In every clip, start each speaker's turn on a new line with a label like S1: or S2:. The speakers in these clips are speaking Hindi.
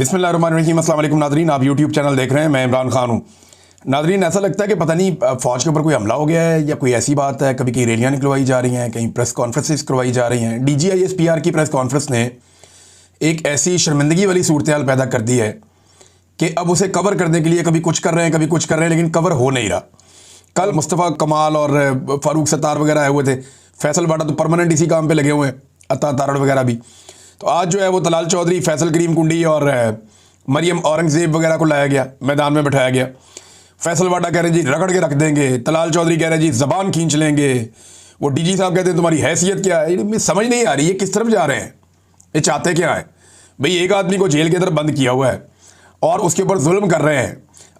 S1: बिस्मिल्लाहिर्रहमानिर्रहीम। अस्सलाम वालेकुम नादरीन, आप यूट्यूब चैनल देख रहे हैं। मैं इमरान खान हूँ। नादरीन, ऐसा लगता है कि पता नहीं फ़ौज के ऊपर कोई हमला हो गया है या कोई ऐसी बात है। कभी कहीं रैलियाँ निकलवाई जा रही हैं, कहीं प्रेस कॉन्फ्रेंसेस करवाई जा रही हैं। DGISPR की प्रेस कॉन्फ्रेंस ने एक ऐसी शर्मिंदगी वाली सूरत हाल पैदा कर दी है कि अब उसे कवर करने के लिए कभी कुछ कर रहे हैं, कभी कुछ कर रहे हैं, लेकिन कवर हो नहीं रहा। कल मुस्तफ़ा कमाल और फ़ारूक सत्तार वगैरह आए हुए थे। फैसल वाडा तो परमानेंट इसी काम पे लगे हुए हैं, अता तारड़ वगैरह भी। तो आज जो है वो तलाल चौधरी, फैसल करीम कुंडी और मरियम औरंगज़ेब वगैरह को लाया गया, मैदान में बैठाया गया। फैसल वाडा कह रहे हैं जी रगड़ के रख देंगे, तलाल चौधरी कह रहे हैं जी ज़बान खींच लेंगे, वो DG साहब कहते हैं तुम्हारी हैसियत क्या है। ये समझ नहीं आ रही है किस तरफ जा रहे हैं, ये चाहते क्या है। भाई एक आदमी को जेल के अंदर बंद किया हुआ है और उसके ऊपर जुल्म कर रहे हैं।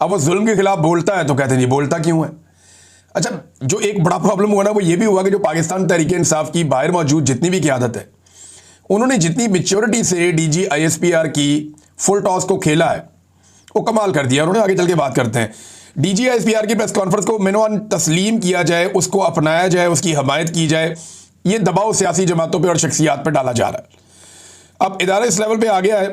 S1: अब वो जुल्म के खिलाफ बोलता है तो कहते हैं जी बोलता क्यों है। अच्छा, जो एक बड़ा प्रॉब्लम हुआ ना वो ये भी हुआ कि जो पाकिस्तान तहरीक इंसाफ की बाहर मौजूद जितनी भी क़यादत है, उन्होंने जितनी मैच्योरिटी से DGISPR की फुल टॉस को खेला है वो कमाल कर दिया। उन्होंने आगे चल के बात करते हैं। DGISPR की प्रेस कॉन्फ्रेंस को मेनोन तस्लीम किया जाए, उसको अपनाया जाए, उसकी हमायत की जाए, ये दबाव सियासी जमातों पर और शख्सियात पर डाला जा रहा है। अब इदारा इस लेवल पर आ गया है,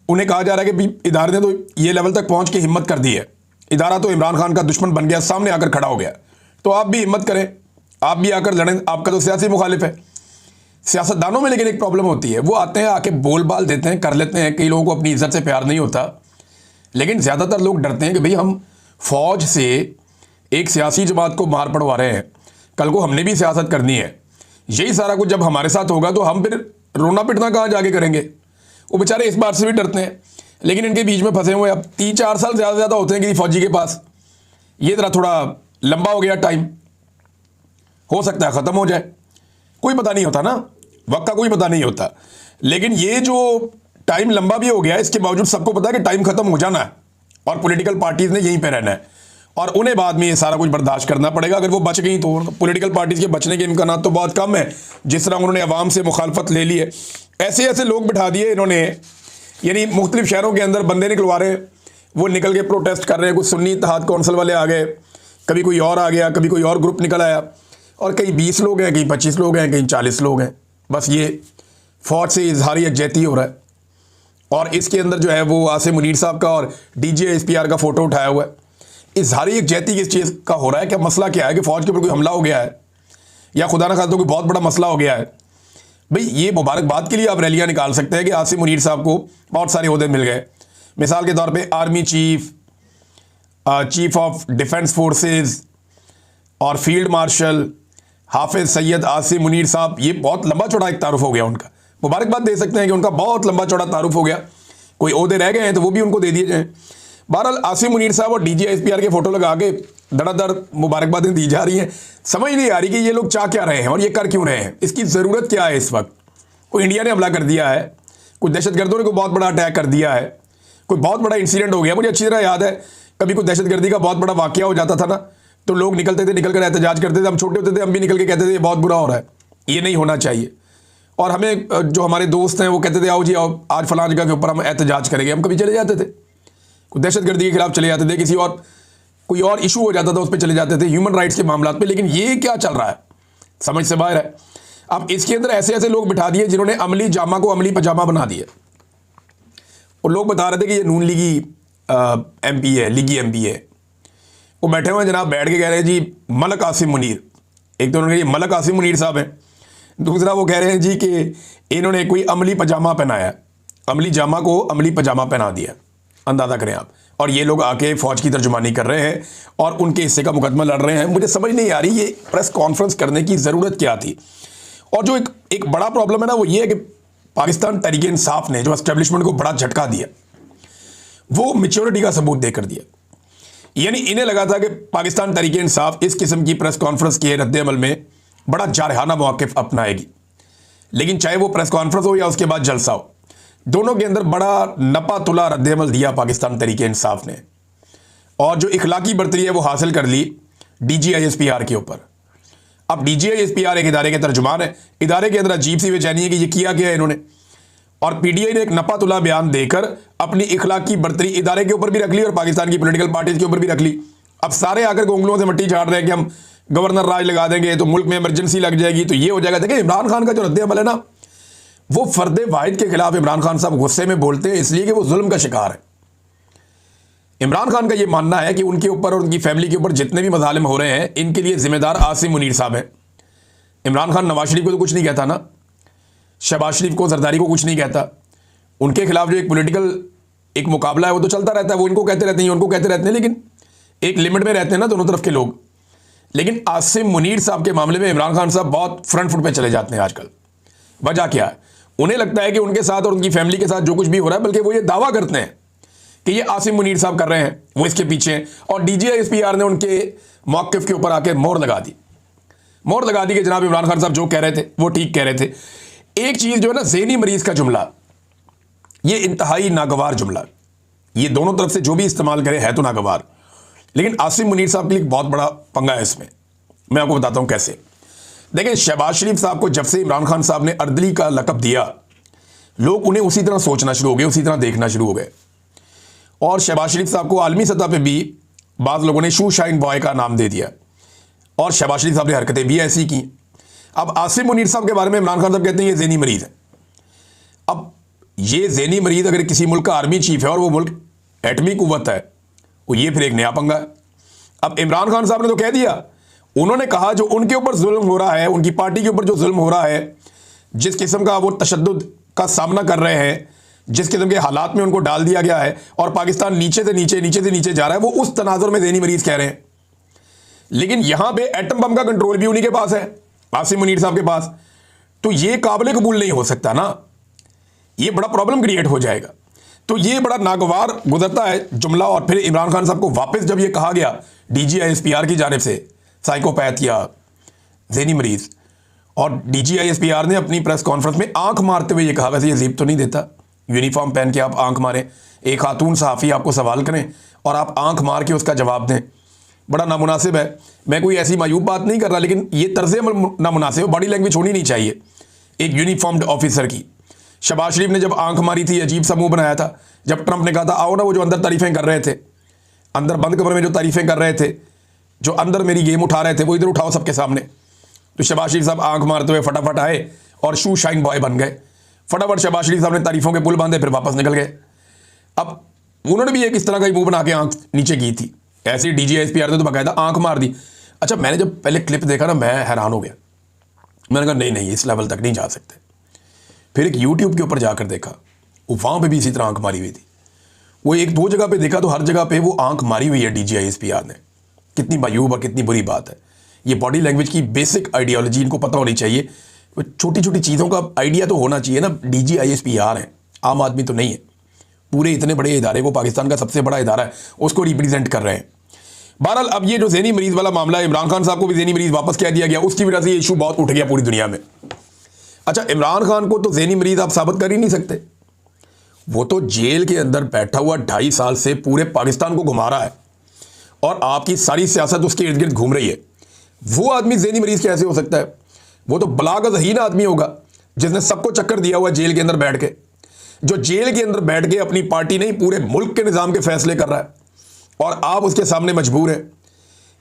S1: उन्हें कहा जा रहा है कि इदारे ने तो ये लेवल तक पहुँच के हिम्मत कर दी है। इदारा तो इमरान खान का दुश्मन बन गया, सामने आकर खड़ा हो गया। तो आप भी हिम्मत करें, आप भी आकर लड़ें। आपका तो सियासी मुखालिफ है। सियासतदानों में लेकिन एक प्रॉब्लम होती है, वो आते हैं आके बोल बाल देते हैं, कर लेते हैं। कई लोगों को अपनी इज्जत से प्यार नहीं होता, लेकिन ज़्यादातर लोग डरते हैं कि भाई हम फ़ौज से एक सियासी जमात को मार पड़वा रहे हैं, कल को हमने भी सियासत करनी है। यही सारा कुछ जब हमारे साथ होगा तो हम फिर रोना पिटना कहाँ जाके करेंगे। वो बेचारे इस बात से भी डरते हैं, लेकिन इनके बीच में फंसे हुए अब 3-4 साल ज़्यादा होते हैं किसी फौजी के पास। ये तरह थोड़ा लंबा हो गया टाइम, हो सकता है ख़त्म हो जाए, कोई पता नहीं होता ना, वक्त का कोई पता नहीं होता। लेकिन ये जो टाइम लंबा भी हो गया, इसके बावजूद सबको पता है कि टाइम खत्म हो जाना है और पॉलिटिकल पार्टीज़ ने यहीं पे रहना है और उन्हें बाद में ये सारा कुछ बर्दाश्त करना पड़ेगा। अगर वो बच गई तो पॉलिटिकल पार्टीज़ के बचने के इम्कान तो बहुत कम है। जिस तरह उन्होंने अवाम से मुखालफत ले ली है, ऐसे ऐसे लोग बिठा दिए इन्होंने, यानी मुख्तलिफ शहरों के अंदर बंदे निकलवा रहे हैं, वो निकल के प्रोटेस्ट कर रहे हैं। कुछ सुन्नी इत्तेहाद कौंसिल वाले आ गए, कभी कोई और आ गया, कभी कोई और ग्रुप निकल आया, और कहीं 20 लोग हैं, कहीं 25 लोग हैं, कहीं 40 लोग हैं। बस ये फ़ौज से इजहारी यकजहती हो रहा है। और इसके अंदर जो है वो आसिम मुनीर साहब का और DGISPR का फ़ोटो उठाया हुआ है। इजहारी यकजहती किस चीज़ का हो रहा है, क्या मसला क्या है कि फ़ौज के ऊपर कोई हमला हो गया है या खुदा न खास्ता कोई बहुत बड़ा मसला हो गया है। भाई ये मुबारकबाद के लिए आप रैलियाँ निकाल सकते हैं कि आसिम मुनीर साहब को बहुत सारे ओहदे मिल गए। मिसाल के तौर पर army chief, chief of defence forces और फील्ड मार्शल हाफिज सैयद आसिम मुनीर साहब, ये बहुत लंबा चौड़ा एक तारुफ हो गया उनका। मुबारकबाद दे सकते हैं कि उनका बहुत लंबा चौड़ा तारुफ हो गया। कोई ओहदे रह गए हैं तो वो भी उनको दे दिए जाएँ। बहरहाल आसिम मुनीर साहब और DGISPR के फ़ोटो लगा के धड़ाधड़ मुबारकबादें दी जा रही हैं। समझ नहीं आ रही कि ये लोग चाह क्या रहे हैं और ये कर क्यों रहे हैं, इसकी ज़रूरत क्या है इस वक्त। कोई इंडिया ने हमला कर दिया है, कोई दहशतगर्दों ने कोई बहुत बड़ा अटैक कर दिया है, कोई बहुत बड़ा इंसिडेंट हो गया। मुझे अच्छी तरह याद है कभी कोई दहशतगर्दी का बहुत बड़ा वाक़या हो जाता था ना, तो लोग निकलते थे, निकल कर एहतजाज करते थे। हम छोटे होते थे, हम भी निकल के कहते थे ये बहुत बुरा हो रहा है, ये नहीं होना चाहिए। और हमें जो हमारे दोस्त हैं वो कहते थे आओ जी आओ, आज फलां जगह के ऊपर हम एहतजाज करेंगे। हम कभी चले जाते थे, कोई दहशतगर्दी के खिलाफ चले जाते थे, किसी और कोई और इशू हो जाता था उस पर चले जाते थे, ह्यूमन राइट्स के मामला पे। लेकिन ये क्या चल रहा है, समझ से बाहर है। अब इसके अंदर ऐसे ऐसे लोग बिठा दिए जिन्होंने अमली जामा को अमली पजामा बना दिया। और लोग बता रहे थे कि ये नून लीगी MP है, लीगी MP है। वो बैठे हुए जनाब, बैठ के कह रहे हैं जी मलक आसिम मुनीर। एक तो उन्होंने ये मलक आसिम मुनीर साहब हैं, दूसरा वो कह रहे हैं जी कि इन्होंने कोई अमली पजामा पहनाया, अमली जामा को अमली पजामा पहना दिया। अंदाज़ा करें आप। और ये लोग आके फ़ौज की तर्जुमानी कर रहे हैं और उनके हिस्से का मुकदमा लड़ रहे हैं। मुझे समझ नहीं आ रही ये प्रेस कॉन्फ्रेंस करने की ज़रूरत क्या थी। और जो एक बड़ा प्रॉब्लम है ना वो ये है कि पाकिस्तान तहरीक इंसाफ ने जो एस्टेब्लिशमेंट को बड़ा झटका दिया, वो मैच्योरिटी का सबूत देकर दिया। यानी इन्हें लगा था कि पाकिस्तान तहरीक इंसाफ इस किस्म की प्रेस कॉन्फ्रेंस के रद्द-ए-अमल में बड़ा जारहाना मौक़िफ़ अपनाएगी। लेकिन चाहे वो प्रेस कॉन्फ्रेंस हो या उसके बाद जलसा हो, दोनों के अंदर बड़ा नपा तुला रद्द-ए-अमल दिया पाकिस्तान तहरीक इंसाफ ने। और जो इखलाकी बर्तरी है वो हासिल कर ली DGISPR के ऊपर। अब DGISPR एक इदारे के तर्जुमान है, इदारे के अंदर अजीब सी बेचैनी है कि ये किया क्या है इन्होंने। और PTI ने एक नपा तुला बयान देकर अपनी इखलाकी बर्तरी इदारे के ऊपर भी रख ली और पाकिस्तान की पॉलिटिकल पार्टीज़ के ऊपर भी रख ली। अब सारे आकर उंगलियों से मट्टी झाड़ रहे हैं कि हम गवर्नर राज लगा देंगे तो मुल्क में इमरजेंसी लग जाएगी, तो ये हो जाएगा। देखिए इमरान खान का जो रद्द-ए-अमल है ना, वो फर्द वाहिद के खिलाफ इमरान खान साहब गुस्से में बोलते हैं इसलिए कि वो जुल्म का शिकार है। इमरान खान का ये मानना है कि उनके ऊपर और उनकी फैमिली के ऊपर जितने भी मजालिम हो रहे हैं इनके लिए जिम्मेदार आसिम मुनीर साहब हैं। इमरान खान नवाज शरीफ को तो कुछ नहीं कहता ना, शहबाज शरीफ को, जरदारी को कुछ नहीं कहता। उनके खिलाफ जो एक पॉलिटिकल एक मुकाबला है वो तो चलता रहता है, वो इनको कहते रहते हैं, उनको कहते रहते हैं, लेकिन एक लिमिट में रहते हैं ना दोनों तरफ के लोग। लेकिन आसिम मुनीर साहब के मामले में इमरान खान साहब बहुत फ्रंट फुट पे चले जाते हैं आजकल। वजह क्या है? उन्हें लगता है कि उनके साथ और उनकी फैमिली के साथ जो कुछ भी हो रहा है, बल्कि वो ये दावा करते हैं कि ये आसिम मुनीर साहब कर रहे हैं, वो इसके पीछे हैं। और DGISPR ने उनके मौक़िफ़ के ऊपर आके मोहर लगा दी कि जनाब इमरान खान साहब जो कह रहे थे वो ठीक कह रहे थे। एक चीज़ जो है ना, ज़हनी मरीज का जुमला, ये इंतहाई नागवार जुमला, ये दोनों तरफ से जो भी इस्तेमाल करे है तो नागवार। लेकिन आसिम मुनीर साहब के लिए बहुत बड़ा पंगा है इसमें। मैं आपको बताता हूं कैसे। देखिए, शहबाज शरीफ साहब को जब से इमरान खान साहब ने अर्दली का लक़ब दिया, लोग उन्हें उसी तरह सोचना शुरू हो गए, उसी तरह देखना शुरू हो गए। और शहबाज शरीफ साहब को आलमी सतह पे भी बाज़ लोगों ने शू शाइन बॉय का नाम दे दिया, और शहबाज शरीफ साहब ने हरकतें भी ऐसी की। अब आसिम मुनीर साहब के बारे में इमरान खान साहब कहते हैं ये ज़हनी मरीज़ है। अब ये ज़हनी मरीज़ अगर किसी मुल्क का आर्मी चीफ है और वो मुल्क एटमी कुव्वत है, वो ये फिर एक नया पंगा है। अब इमरान खान साहब ने तो कह दिया, उन्होंने कहा जो उनके ऊपर जुल्म हो रहा है, उनकी पार्टी के ऊपर जो जुल्म हो रहा है, जिस किस्म का वो तशद्दुद का सामना कर रहे हैं, जिस किस्म के हालात में उनको डाल दिया गया है, और पाकिस्तान नीचे से नीचे जा रहा है, वो उस तनाजुर में ज़हनी मरीज़ कह रहे हैं। लेकिन यहां पे एटम बम का कंट्रोल भी उन्हीं के पास है, आसिम मुनीर साहब के पास। तो ये काबिल कबूल नहीं हो सकता ना, ये बड़ा प्रॉब्लम क्रिएट हो जाएगा। तो ये बड़ा नागवार गुजरता है जुमला। और फिर इमरान खान साहब को वापस जब ये कहा गया DGISPR की जानिब से साइकोपैथ या ज़हनी मरीज़, और DGISPR ने अपनी प्रेस कॉन्फ्रेंस में आंख मारते हुए ये कहा, वैसे ये ज़ीब तो नहीं देता यूनिफॉर्म पहन के आप आंख मारें, एक खातून सहाफ़ी आपको सवाल करें और आप आंख मार के उसका जवाब दें, बड़ा नामुनासिब है। मैं कोई ऐसी मायूब बात नहीं कर रहा, लेकिन ये तर्ज़ अमल नामुनासिब, बॉडी लैंग्वेज होनी नहीं चाहिए एक यूनिफॉर्म्ड ऑफिसर की। शहबाज शरीफ ने जब आंख मारी थी, अजीब सा मुंह बनाया था। जब ट्रंप ने कहा था आओ ना, वो जो अंदर तारीफ़ें कर रहे थे, अंदर बंद कमरे में जो तारीफ़ें कर रहे थे, जो अंदर मेरी गेम उठा रहे थे, वो इधर उठाओ सबके सामने। तो शहबाज शरीफ साहब आंख मारते हुए फटाफट आए और शू शाइन बॉय बन गए। फटाफट शहबाज शरीफ साहब ने तारीफ़ों के पुल बांधे, फिर वापस निकल गए। अब उन्होंने भी एक इस तरह का ही मुंह बना के आंख नीचे की थी, ऐसी DGISPR ने तो बाकायदा आंख मार दी। अच्छा, मैंने जब पहले क्लिप देखा ना, मैं हैरान हो गया। मैंने कहा नहीं, इस लेवल तक नहीं जा सकते। फिर एक YouTube के ऊपर जाकर देखा, वहाँ पे भी इसी तरह आंख मारी हुई थी। वो एक दो जगह पे देखा तो हर जगह पे वो आंख मारी हुई है DGISPR ने। कितनी मायूब और कितनी बुरी बात है। ये बॉडी लैंग्वेज की बेसिक आइडियोलॉजी इनको पता होनी चाहिए। छोटी छोटी चीज़ों का आइडिया तो होना चाहिए ना। DGISPR है, आम आदमी तो नहीं है। पूरे इतने बड़े इदारे, वो पाकिस्तान का सबसे बड़ा इदारा है, उसको रिप्रेजेंट कर रहे हैं। बहरहाल, अब ये जो ज़हनी मरीज़ वाला मामला है, इमरान खान साहब को भी ज़हनी मरीज़ वापस कह दिया गया, उसकी वजह से ये इशू बहुत उठ गया पूरी दुनिया में। अच्छा, इमरान खान को तो ज़हनी मरीज़ आप साबित कर ही नहीं सकते। वो तो जेल के अंदर बैठा हुआ 2.5 साल से पूरे पाकिस्तान को घुमा रहा है, और आपकी सारी सियासत उसके इर्द गिर्द घूम रही है। वो आदमी ज़हनी मरीज़ कैसे हो सकता है? वो तो बलागज़हीन आदमी होगा जिसने सबको चक्कर दिया हुआ जेल के अंदर बैठ के, जो जेल के अंदर बैठ के अपनी पार्टी नहीं पूरे मुल्क के निज़ाम के फैसले कर रहा है, और आप उसके सामने मजबूर हैं।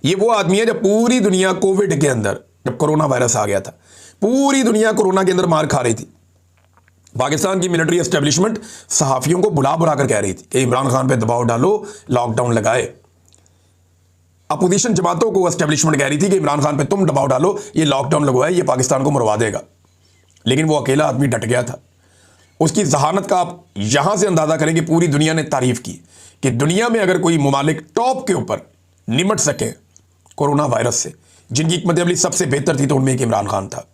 S1: ये वो आदमी है जब पूरी दुनिया कोविड के अंदर, जब कोरोना वायरस आ गया था, पूरी दुनिया कोरोना के अंदर मार खा रही थी। पाकिस्तान की मिलिट्री एस्टेब्लिशमेंट सहाफ़ियों को बुला बुला कर कह रही थी कि इमरान खान पे दबाव डालो, लॉकडाउन लगाए। अपोजिशन जमातों को एस्टेब्लिशमेंट कह रही थी कि इमरान खान पे तुम दबाव डालो, ये लॉकडाउन लगवाए, ये पाकिस्तान को मरवा देगा। लेकिन वो अकेला आदमी डट गया था। उसकी जहानत का आप यहां से अंदाजा करें कि पूरी दुनिया ने तारीफ की कि दुनिया में अगर कोई ममालिक टॉप के ऊपर निमट सके कोरोना वायरस से, जिनकी हिकमत अमली सबसे बेहतर थी, तो उनमें एक इमरान खान था।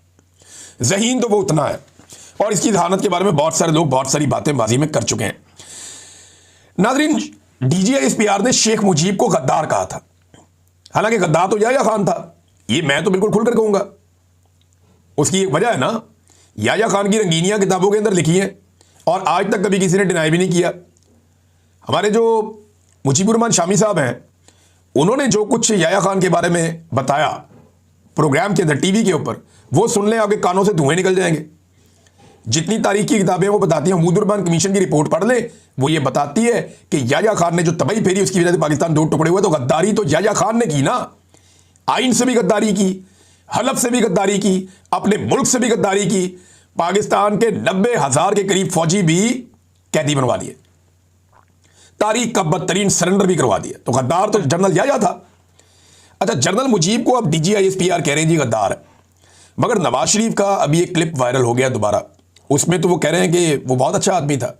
S1: ज़हीन तो वो उतना है, और इसकी जहानत के बारे में बहुत सारे लोग बहुत सारी बातें बाजी में कर चुके हैं। नाज़रीन, DGISPR ने शेख मुजीब को गद्दार कहा था। हालांकि गद्दार तो याया खान था, ये मैं तो बिल्कुल खुलकर कहूंगा। उसकी एक वजह है ना, याया खान की रंगीनियां किताबों के अंदर लिखी हैं, और आज तक कभी किसी ने डिनाई भी नहीं किया। हमारे जो मुजीबुर रहमान शामी साहब हैं, उन्होंने जो कुछ याया खान के बारे में बताया प्रोग्राम के अंदर, टीवी के ऊपर, वो सुन लें आपके कानों से धुएं निकल जाएंगे। जितनी तारीख की किताबें वो बताती हैं, मुजीबुर रहमान कमीशन की रिपोर्ट पढ़ लें, वो ये बताती है कि याया खान ने जो तबाही फेरी, उसकी वजह से पाकिस्तान 2 टुकड़े हुए। तो गद्दारी तो याया खान ने की ना, आइन से भी गद्दारी की, हलफ से भी गद्दारी की, अपने मुल्क से भी गद्दारी की। पाकिस्तान के 90,000 के करीब फौजी भी कैदी बनवा लिए, तारीख का बदतरीन सरेंडर भी करवा दिया। तो गद्दार तो जनरल याया था। अच्छा, जनरल मुजीब को अब DGISPR कह रहे हैं जी गद्दार है। मगर नवाज शरीफ का अभी एक क्लिप वायरल हो गया दोबारा, उसमें तो वो कह रहे हैं कि वो बहुत अच्छा आदमी था।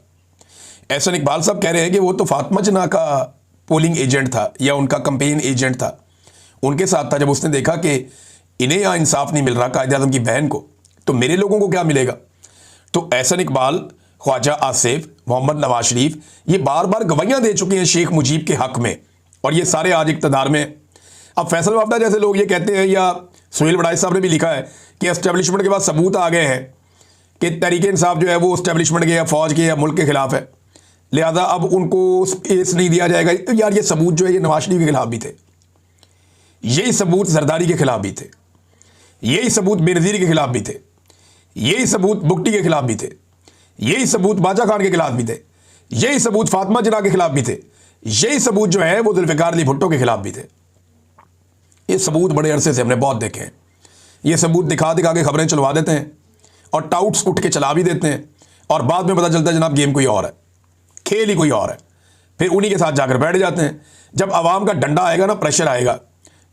S1: एहसन इकबाल साहब कह रहे हैं कि वो तो फातिमा जना का पोलिंग एजेंट था या उनका कंपेन एजेंट था, उनके साथ था। जब उसने देखा कि इन्हें यहाँ इंसाफ नहीं मिल रहा कायदे आज़म की बहन को, तो मेरे लोगों को क्या मिलेगा। तो एहसन इकबाल, ख्वाजा आसिफ, मोहम्मद नवाज शरीफ ये बार बार गवाहियाँ दे चुके हैं शेख मुजीब के हक में, और ये सारे आज इक़्तिदार में। अब फैसल वाफदा जैसे लोग ये कहते हैं, या सुहेल वड़ाइच साहब ने भी लिखा है कि एस्टेब्लिशमेंट के बाद सबूत आ गए हैं कि तहरीक इंसाफ जो है वो एस्टेब्लिशमेंट के या फौज के या मुल्क के खिलाफ है, लिहाजा अब उनको स्पेस नहीं दिया जाएगा। यार ये सबूत जो है ये नवाज शरीफ के खिलाफ भी थे, यही सबूत जरदारी के खिलाफ भी थे, यही सबूत बेनज़ीर के खिलाफ भी थे, यही सबूत बुगटी के खिलाफ भी थे, यही सबूत बाजा खान के खिलाफ भी थे, यही सबूत फातिमा जना के खिलाफ भी थे, यही सबूत जो है वो जुल्फ़िकार अली भुट्टो के खिलाफ भी थे। ये सबूत बड़े अरसे से हमने बहुत देखे हैं। ये सबूत दिखा दिखा के खबरें चलवा देते हैं और टाउट्स उठ के चला भी देते हैं, और बाद में पता चलता है जनाब गेम कोई और है, खेल ही कोई और है। फिर उन्हीं के साथ जाकर बैठ जाते हैं। जब आवाम का डंडा आएगा ना, प्रेशर आएगा,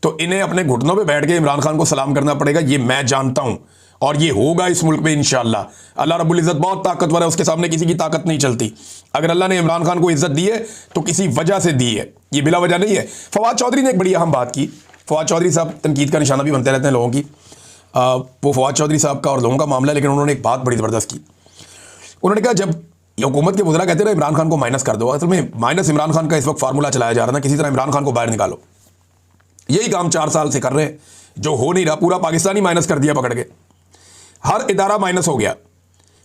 S1: तो इन्हें अपने घुटनों पे बैठ के इमरान खान को सलाम करना पड़ेगा। ये मैं जानता हूं, और ये होगा इस मुल्क में इंशाअल्लाह। अल्लाह रब्बुल इज़्ज़त बहुत ताकतवर है, उसके सामने किसी की ताकत नहीं चलती। अगर अल्लाह ने इमरान खान को इज्जत दी है तो किसी वजह से दी है, ये बिला वजह नहीं है। फवाद चौधरी ने एक बड़ी अहम बात की। फवाद चौधरी साहब तनकीद का निशाना भी बनते रहते हैं लोगों की। वो फवाद चौधरी साहब का और लोगों का मामला है, लेकिन उन्होंने एक बात बड़ी ज़बरदस्त की। उन्होंने कहा जब हुकूमत के वज़रा कहते हैं इमरान खान को माइनस कर दो, असल में माइनस इमरान खान का इस वक्त फार्मूला चलाया जा रहा है ना, किसी तरह इमरान खान को बाहर निकालो। यही काम 4 साल से कर रहे हैं, जो हो नहीं रहा। पूरा पाकिस्तान ही माइनस कर दिया पकड़ के, हर इदारा माइनस हो गया,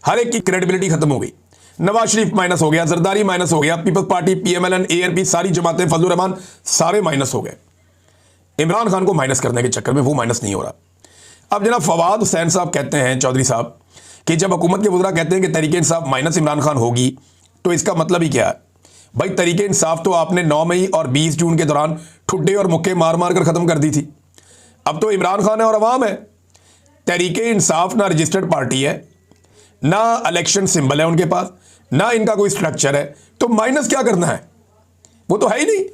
S1: हर एक की क्रेडिबिलिटी खत्म हो गई। नवाज शरीफ माइनस हो गया, जरदारी माइनस हो गया, पीपल्स पार्टी, PMLN, ANP, सारी जमातें, फजलुर रहमान, सारे माइनस हो गए। इमरान खान को माइनस करने के चक्कर में वो माइनस नहीं हो रहा। अब जनाब फवाद हुसैन साहब कहते हैं, चौधरी साहब, कि जब हुकूमत के वज़रा कहते हैं कि तहरीक इंसाफ माइनस इमरान खान होगी, तो इसका मतलब ही क्या है भाई। तहरीक इंसाफ तो आपने 9 मई और 20 जून के दौरान ठुड्डे और मुक्के मार मार कर ख़त्म कर दी थी। अब तो इमरान खान है और अवाम है। तहरीक इंसाफ ना रजिस्टर्ड पार्टी है, ना इलेक्शन सिंबल है उनके पास, ना इनका कोई स्ट्रक्चर है, तो माइनस क्या करना है, वो तो है ही नहीं।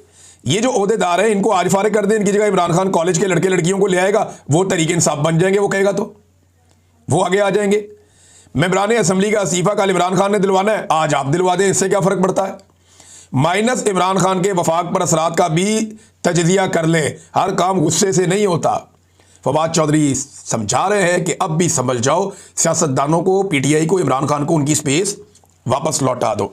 S1: ये जो ओहदेदार हैं इनको आज फारिग कर दें, इनकी जगह इमरान खान कॉलेज के लड़के लड़कियों को ले आएगा, वो तहरीक इंसाफ बन जाएंगे। वो कहेगा तो वो आगे आ जाएंगे। मेंबरान असम्बली का इस्तीफा कल इमरान खान ने दिलवाना है, आज आप दिलवा दें, इससे क्या फ़र्क पड़ता है। माइनस इमरान खान के वफाक पर असरात का भी तजज़िया कर ले, हर काम गुस्से से नहीं होता। फवाद चौधरी समझा रहे हैं कि अब भी समझ जाओ, सियासतदानों को, PTI को, इमरान खान को उनकी स्पेस वापस लौटा दो।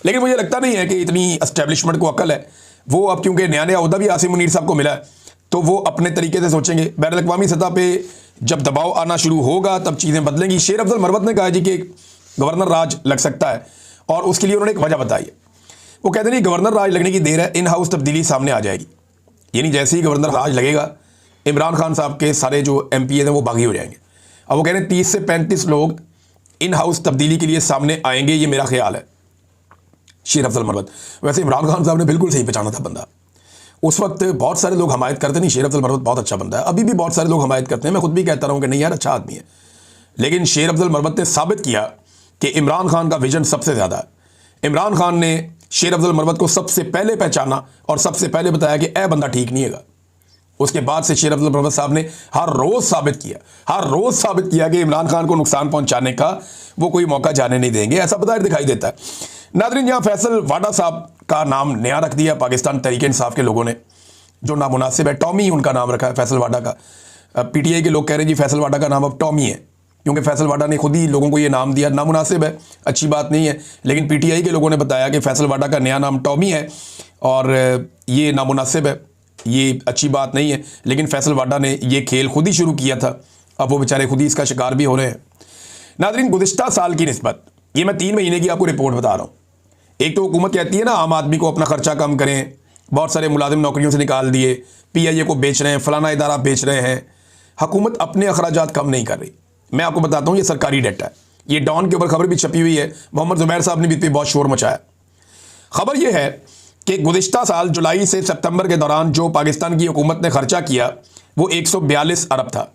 S1: लेकिन मुझे लगता नहीं है कि इतनी एस्टेब्लिशमेंट को अक्ल है। वो अब क्योंकि नया नया अहदा भी आसिम मुनीर साहब को मिला है, तो वो अपने तरीके से सोचेंगे। बैनुल अक़वामी सतह पे जब दबाव आना शुरू होगा तब चीज़ें बदलेंगी। शेर अफजल मरवत ने कहा जी कि गवर्नर राज लग सकता है, और उसके लिए उन्होंने एक वजह बताई है। वो कहते नहीं गवर्नर राज लगने की देर है, इन हाउस तब्दीली सामने आ जाएगी। यानी जैसे ही गवर्नर राज लगेगा, इमरान खान साहब के सारे जो MP हैं वो बागी हो जाएंगे। अब वो कह रहे हैं 30 से 35 लोग इन हाउस तब्दीली के लिए सामने आएंगे, ये मेरा ख्याल है। शेर अफजल मरवत, वैसे इमरान खान साहब ने बिल्कुल सही पहचाना था बंदा। उस वक्त बहुत सारे लोग हमायत करते नहीं, शेर अफजल मरवत बहुत अच्छा बंदा है, अभी भी बहुत सारे लोग हमायत करते हैं। मैं खुद भी कहता रहा हूँ कि नहीं यार अच्छा आदमी है, लेकिन शेर अफजल मरवत ने साबित किया कि इमरान खान का विजन सबसे ज़्यादा है। इमरान खान ने शेर अफजल मरवत को सबसे पहले पहचाना और सबसे पहले बताया कि ए बंदा ठीक नहीं है। उसके बाद से शेर अफजल मरवत साहब ने हर रोज़ साबित किया कि इमरान खान को नुकसान पहुंचाने का वो कोई मौका जाने नहीं देंगे। ऐसा बज़ाहिर दिखाई देता है। नाज़रीन, यहाँ फैसल वाडा साहब का नाम नया रख दिया पाकिस्तान तहरीक इंसाफ के लोगों ने, जो नामुनासिब है। टॉमी उनका नाम रखा है फैसल वाडा का। PTI के लोग कह रहे हैं जी फैसल वाडा का नाम अब टॉमी है, क्योंकि फैसल वाडा ने खुद ही लोगों को ये नाम दिया। नामुनासिब है, अच्छी बात नहीं है, लेकिन PTI के लोगों ने बताया कि फैसल वाडा का नया नाम टॉमी है और ये नामुनासिब है, ये अच्छी बात नहीं है। लेकिन फैसल वाडा ने ये खेल खुद ही शुरू किया था, अब वो बेचारे खुद ही इसका शिकार भी हो रहे हैं। नाज़रीन, गुज़िश्ता साल की निस्बत, ये मैं 3 महीने की आपको रिपोर्ट बता रहा हूँ। एक तो हुकूमत कहती है ना आम आदमी को अपना खर्चा कम करें, बहुत सारे मुलाजिम नौकरियों से निकाल दिए, PIA को बेच रहे हैं, फलाना इदारा बेच रहे हैं। हुकूमत अपने अखराजात कम नहीं कर रही। मैं आपको बताता हूँ, ये सरकारी डेटा है, ये डॉन के ऊपर खबर भी छपी हुई है। मोहम्मद ज़ुबैर साहब ने भी इस पर बहुत शोर मचाया। खबर यह है कि गुज़िश्ता साल जुलाई से सितंबर के दौरान जो पाकिस्तान की हुकूमत ने खर्चा किया वो 142 अरब था,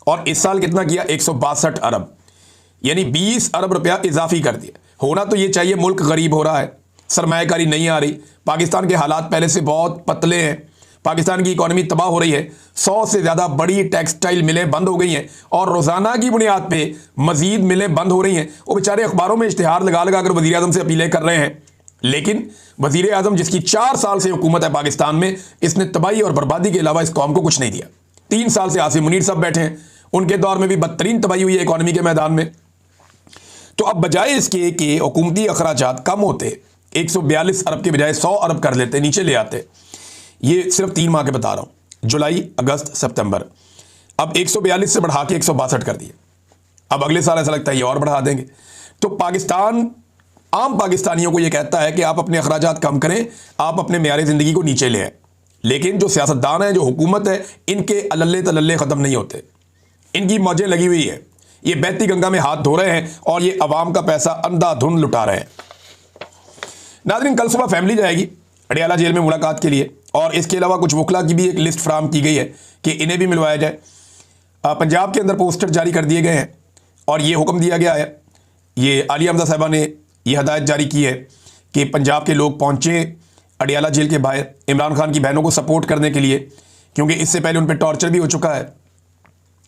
S1: और इस साल कितना किया, 162 अरब। यानी 20 अरब रुपया इजाफी कर दिया। होना तो ये चाहिए, मुल्क गरीब हो रहा है, सरमायाकारी नहीं आ रही, पाकिस्तान के हालात पहले से बहुत पतले हैं, पाकिस्तान की इकॉनमी तबाह हो रही है, 100 से ज़्यादा बड़ी टेक्सटाइल मिलें बंद हो गई हैं और रोज़ाना की बुनियाद पे मजीद मिलें बंद हो रही हैं। वो बेचारे अखबारों में इश्तिहार लगा लगा कर वज़ीर आज़म से अपीलें कर रहे हैं, लेकिन वज़ीर आज़म जिसकी 4 साल से हुकूमत है पाकिस्तान में, इसने तबाही और बर्बादी के अलावा इस कौम को कुछ नहीं दिया। 3 साल से आसिम मुनीर साहब बैठे हैं, उनके दौर में भी बदतरीन तबाही हुई है इकॉनमी के मैदान में। तो अब बजाय इसके कि हुकूमती अखराजात कम होते, 142 अरब के बजाय 100 अरब कर लेते, नीचे ले आते। ये सिर्फ 3 माह के बता रहा हूं, जुलाई, अगस्त, सितंबर। अब 142 से बढ़ा के 162 कर दिए। अब अगले साल ऐसा लगता है ये और बढ़ा देंगे। तो पाकिस्तान आम पाकिस्तानियों को ये कहता है कि आप अपने अखराजात कम करें, आप अपने मेयार ज़िंदगी को नीचे ले आए। लेकिन जो सियासतदान है, जो हुकूमत है, इनके अलल्ले तलल्ले ख़त्म नहीं होते, इनकी मौजें लगी हुई है। ये बहती गंगा में हाथ धो रहे हैं और ये अवाम का पैसा अंधाधुंध लुटा रहे हैं। नाज़रीन, कल सुबह फैमिली जाएगी अडियाला जेल में मुलाकात के लिए, और इसके अलावा कुछ वकला की भी एक लिस्ट फ्राहम की गई है कि इन्हें भी मिलवाया जाए। पंजाब के अंदर पोस्टर जारी कर दिए गए हैं और ये हुक्म दिया गया है, ये आलिया हमजा साहिबा ने ये हदायत जारी की है कि पंजाब के लोग पहुँचें अडियाला जेल के बाहर इमरान खान की बहनों को सपोर्ट करने के लिए, क्योंकि इससे पहले उन पर टॉर्चर भी हो चुका है।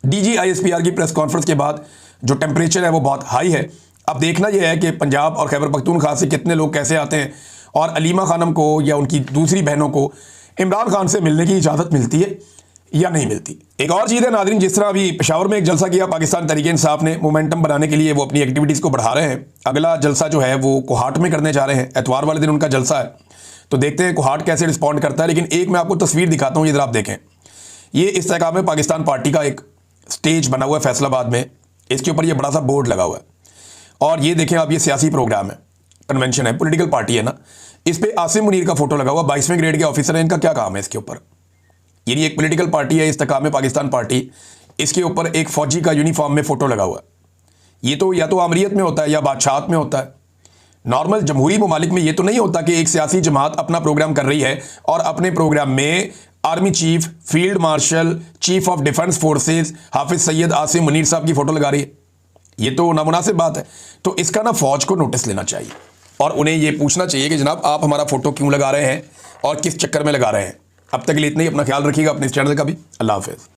S1: DGISPR की प्रेस कॉन्फ्रेंस के बाद जो टेम्परेचर है वो बहुत हाई है। अब देखना यह है कि पंजाब और खैबर पख्तूनख्वा से कितने लोग कैसे आते हैं और अलीमा खानम को या उनकी दूसरी बहनों को इमरान खान से मिलने की इजाज़त मिलती है या नहीं मिलती। एक और चीज़ है नाज़रीन, जिस तरह अभी पेशावर में एक जलसा किया पाकिस्तान तहरीक इंसाफ ने, मोमेंटम बनाने के लिए वो अपनी एक्टिविटीज़ को बढ़ा रहे हैं। अगला जलसा जो है वो कोहाट में करने जा रहे हैं, एतवार वाले दिन उनका जलसा है। तो देखते हैं कोहाट कैसे रिस्पॉन्ड करता है। लेकिन एक मैं आपको तस्वीर दिखाता हूँ, इधर आप देखें, ये इस्तेकाम में पाकिस्तान पार्टी का एक स्टेज बना हुआ है फैसलाबाद में, इसके ऊपर ये बड़ा सा बोर्ड लगा हुआ है और ये देखें आप, ये सियासी प्रोग्राम है, कन्वेंशन है, पॉलिटिकल पार्टी है ना। इस पे आसिम मुनीर का फोटो लगा हुआ, 22वें ग्रेड के ऑफिसर है, इनका क्या काम है इसके ऊपर? यानी एक पॉलिटिकल पार्टी है इस्तेकाम में पाकिस्तान पार्टी, इसके ऊपर एक फौजी का यूनिफॉर्म में फोटो लगा हुआ है। ये तो या तो आमरीत में होता है या बादशाहत में होता है। नॉर्मल जमहूरी ममालिक में ये तो नहीं होता कि एक सियासी जमात अपना प्रोग्राम कर रही है और अपने प्रोग्राम में army chief, field marshal, chief of defence forces Hafiz Syed Asim Munir sahab की फोटो लगा रही है। ये तो नामुनासिब बात है। तो इसका ना फौज को नोटिस लेना चाहिए और उन्हें ये पूछना चाहिए कि जनाब आप हमारा फोटो क्यों लगा रहे हैं और किस चक्कर में लगा रहे हैं। अब तक के लिए इतना ही, अपना ख्याल रखिएगा, अपने इस चैनल का भी। अल्लाह हाफिज़।